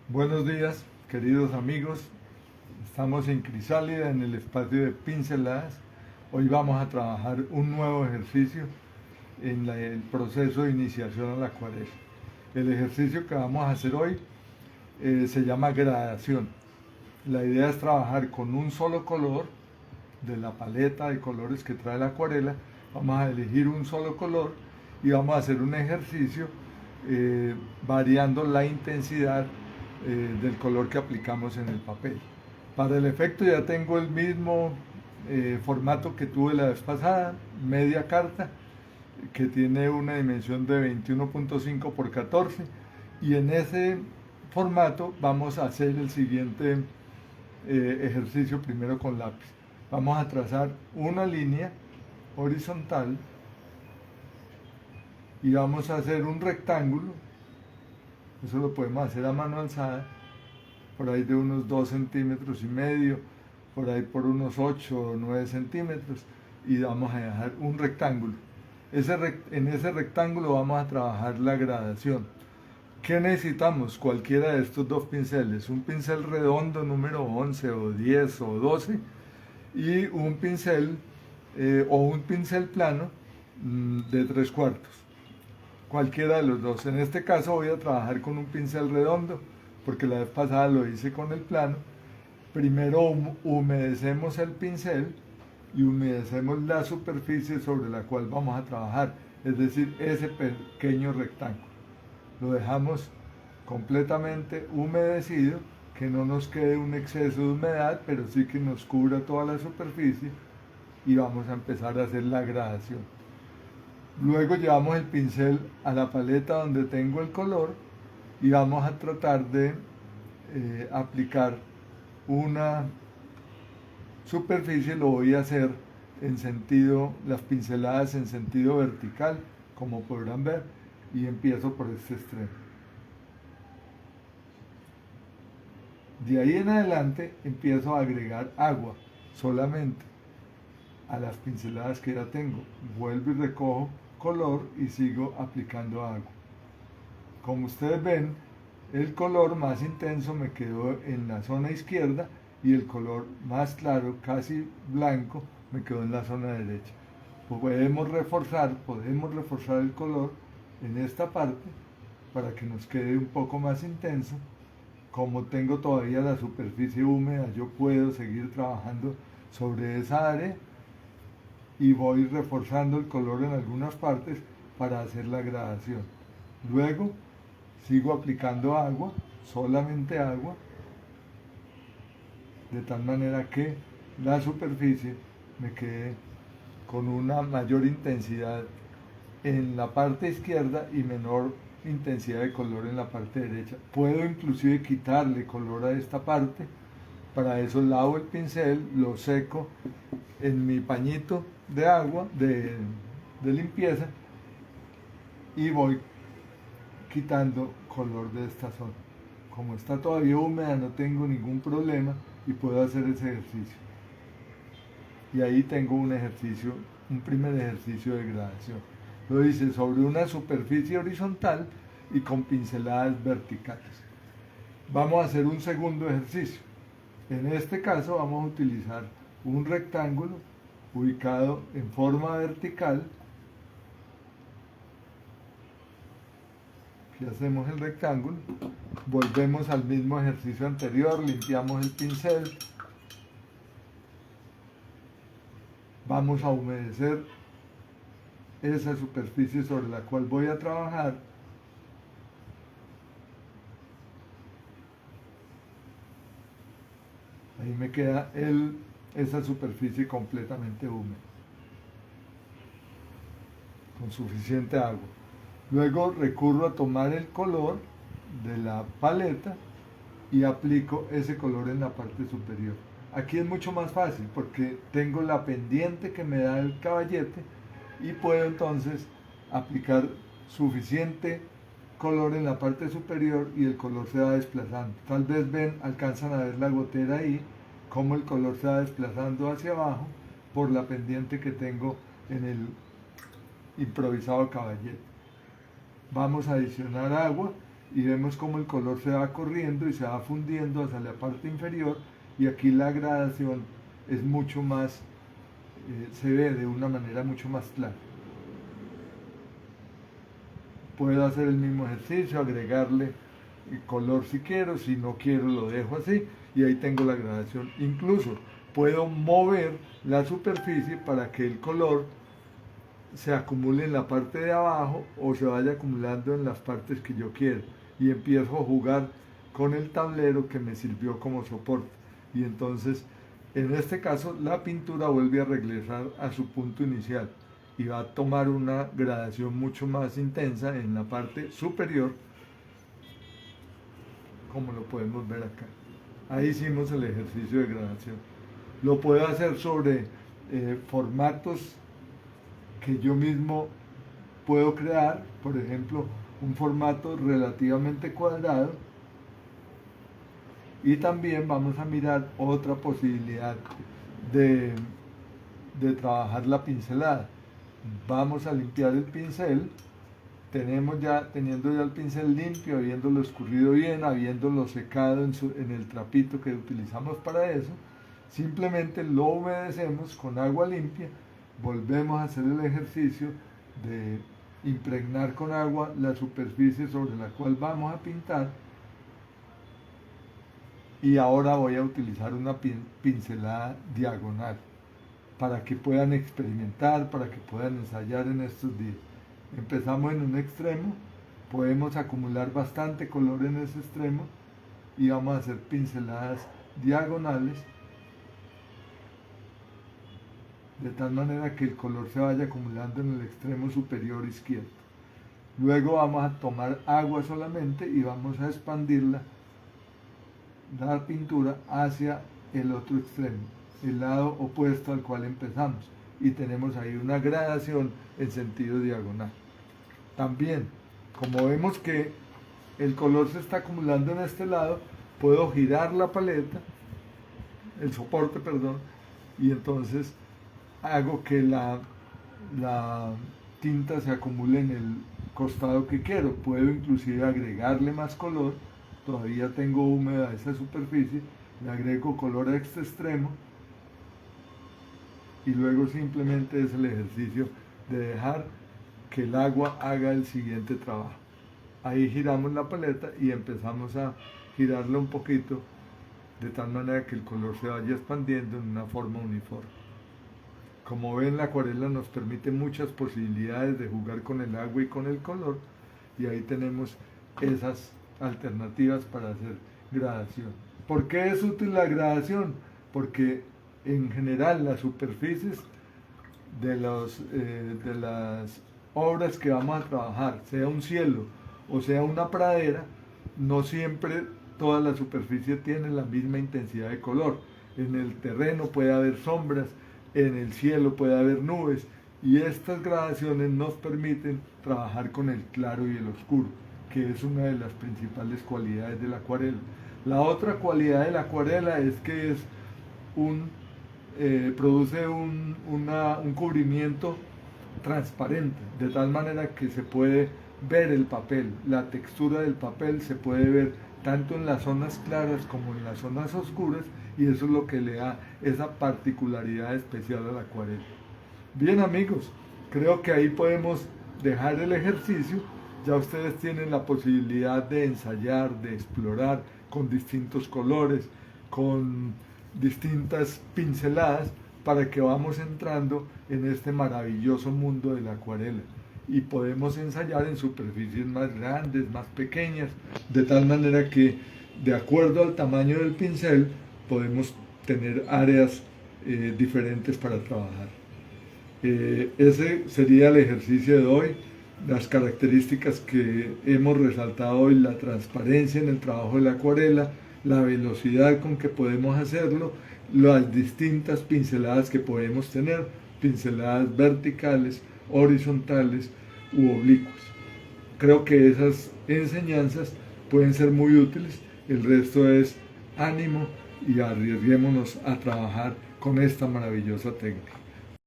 Buenos días, queridos amigos. Estamos en Crisálida, en el espacio de pinceladas. Hoy vamos a trabajar un nuevo ejercicio en el proceso de iniciación a la acuarela. El ejercicio que vamos a hacer hoy se llama gradación. La idea es trabajar con un solo color de la paleta de colores que trae la acuarela. Vamos a elegir un solo color y vamos a hacer un ejercicio variando la intensidad del color que aplicamos en el papel. Para el efecto ya tengo el mismo formato que tuve la vez pasada, media carta, que tiene una dimensión de 21.5 por 14, y en ese formato vamos a hacer el siguiente ejercicio primero con lápiz. Vamos a trazar una línea horizontal y vamos a hacer un rectángulo. Eso lo podemos hacer a mano alzada, por ahí de unos 2 centímetros y medio, por ahí por unos 8 o 9 centímetros, y vamos a dejar un rectángulo. En ese rectángulo vamos a trabajar la gradación. ¿Qué necesitamos? Cualquiera de estos dos pinceles, un pincel redondo número 11 o 10 o 12 y un pincel o un pincel plano de 3/4. Cualquiera de los dos. En este caso voy a trabajar con un pincel redondo porque la vez pasada lo hice con el plano. Primero humedecemos el pincel y humedecemos la superficie sobre la cual vamos a trabajar, es decir, ese pequeño rectángulo. Lo dejamos completamente humedecido, que no nos quede un exceso de humedad, pero sí que nos cubra toda la superficie, y vamos a empezar a hacer la gradación. Luego llevamos el pincel a la paleta donde tengo el color y vamos a tratar de aplicar una superficie. Lo voy a hacer en sentido, las pinceladas en sentido vertical, como podrán ver, y empiezo por este extremo. De ahí en adelante empiezo a agregar agua solamente a las pinceladas que ya tengo. Vuelvo y recojo color y sigo aplicando agua. Como ustedes ven, el color más intenso me quedó en la zona izquierda y el color más claro, casi blanco, me quedó en la zona derecha. Podemos reforzar el color en esta parte para que nos quede un poco más intenso. Como tengo todavía la superficie húmeda, yo puedo seguir trabajando sobre esa área y voy reforzando el color en algunas partes para hacer la gradación. Luego sigo aplicando agua, solamente agua, de tal manera que la superficie me quede con una mayor intensidad en la parte izquierda y menor intensidad de color en la parte derecha. Puedo inclusive quitarle color a esta parte. Para eso lavo el pincel, lo seco en mi pañito de agua, de limpieza, y voy quitando color de esta zona. Como está todavía húmeda, no tengo ningún problema y puedo hacer ese ejercicio. Y ahí tengo un ejercicio, un primer ejercicio de gradación. Lo hice sobre una superficie horizontal y con pinceladas verticales. Vamos a hacer un segundo ejercicio. En este caso vamos a utilizar un rectángulo ubicado en forma vertical. Aquí hacemos el rectángulo, volvemos al mismo ejercicio anterior, limpiamos el pincel, vamos a humedecer esa superficie sobre la cual voy a trabajar. Ahí me queda esa superficie completamente húmeda, con suficiente agua. Luego recurro a tomar el color de la paleta y aplico ese color en la parte superior. Aquí es mucho más fácil porque tengo la pendiente que me da el caballete y puedo entonces aplicar suficiente color en la parte superior y el color se va desplazando. Tal vez alcanzan a ver la gotera ahí, cómo el color se va desplazando hacia abajo por la pendiente que tengo improvisado caballete. Vamos a adicionar agua y vemos cómo el color se va corriendo y se va fundiendo hacia la parte inferior, y aquí la gradación es mucho más, se ve de una manera mucho más clara. Puedo hacer el mismo ejercicio, agregarle color si quiero, si no quiero lo dejo así, y ahí tengo la gradación. Incluso puedo mover la superficie para que el color se acumule en la parte de abajo o se vaya acumulando en las partes que yo quiero, y empiezo a jugar con el tablero que me sirvió como soporte, y entonces en este caso la pintura vuelve a regresar a su punto inicial y va a tomar una gradación mucho más intensa en la parte superior, como lo podemos ver acá. Ahí hicimos el ejercicio de gradación. Lo puedo hacer sobre formatos que yo mismo puedo crear, por ejemplo, un formato relativamente cuadrado, y también vamos a mirar otra posibilidad de trabajar la pincelada. Vamos a limpiar el pincel, teniendo ya el pincel limpio, habiéndolo escurrido bien, habiéndolo secado en el trapito que utilizamos para eso, simplemente lo humedecemos con agua limpia, volvemos a hacer el ejercicio de impregnar con agua la superficie sobre la cual vamos a pintar, y ahora voy a utilizar una pincelada diagonal para que puedan experimentar, para que puedan ensayar en estos días. Empezamos en un extremo, podemos acumular bastante color en ese extremo y vamos a hacer pinceladas diagonales de tal manera que el color se vaya acumulando en el extremo superior izquierdo. Luego vamos a tomar agua solamente y vamos a expandirla, la pintura, hacia el otro extremo, el lado opuesto al cual empezamos, y tenemos ahí una gradación en sentido diagonal. También, como vemos que el color se está acumulando en este lado, puedo girar la paleta, el soporte, perdón, y entonces hago que la tinta se acumule en el costado que quiero. Puedo inclusive agregarle más color, todavía tengo húmeda esa superficie, le agrego color a este extremo, y luego simplemente es el ejercicio de dejar que el agua haga el siguiente trabajo. Ahí giramos la paleta y empezamos a girarla un poquito de tal manera que el color se vaya expandiendo en una forma uniforme. Como ven, la acuarela nos permite muchas posibilidades de jugar con el agua y con el color, y ahí tenemos esas alternativas para hacer gradación. ¿Por qué es útil la gradación? Porque en general las superficies de las obras que vamos a trabajar, sea un cielo o sea una pradera, no siempre toda la superficie tiene la misma intensidad de color. En el terreno puede haber sombras, en el cielo puede haber nubes, y estas gradaciones nos permiten trabajar con el claro y el oscuro, que es una de las principales cualidades de la acuarela. La otra cualidad de la acuarela es que produce un cubrimiento transparente, de tal manera que se puede ver el papel, la textura del papel se puede ver tanto en las zonas claras como en las zonas oscuras, y eso es lo que le da esa particularidad especial a la acuarela. Bien, amigos, creo que ahí podemos dejar el ejercicio. Ya ustedes tienen la posibilidad de ensayar, de explorar con distintos colores, con distintas pinceladas, para que vamos entrando en este maravilloso mundo de la acuarela, y podemos ensayar en superficies más grandes, más pequeñas, de tal manera que de acuerdo al tamaño del pincel podemos tener áreas diferentes para trabajar. Ese sería el ejercicio de hoy. Las características que hemos resaltado hoy: la transparencia en el trabajo de la acuarela, la velocidad con que podemos hacerlo, las distintas pinceladas que podemos tener, pinceladas verticales, horizontales u oblicuas. Creo que esas enseñanzas pueden ser muy útiles. El resto es ánimo y arriesguémonos a trabajar con esta maravillosa técnica.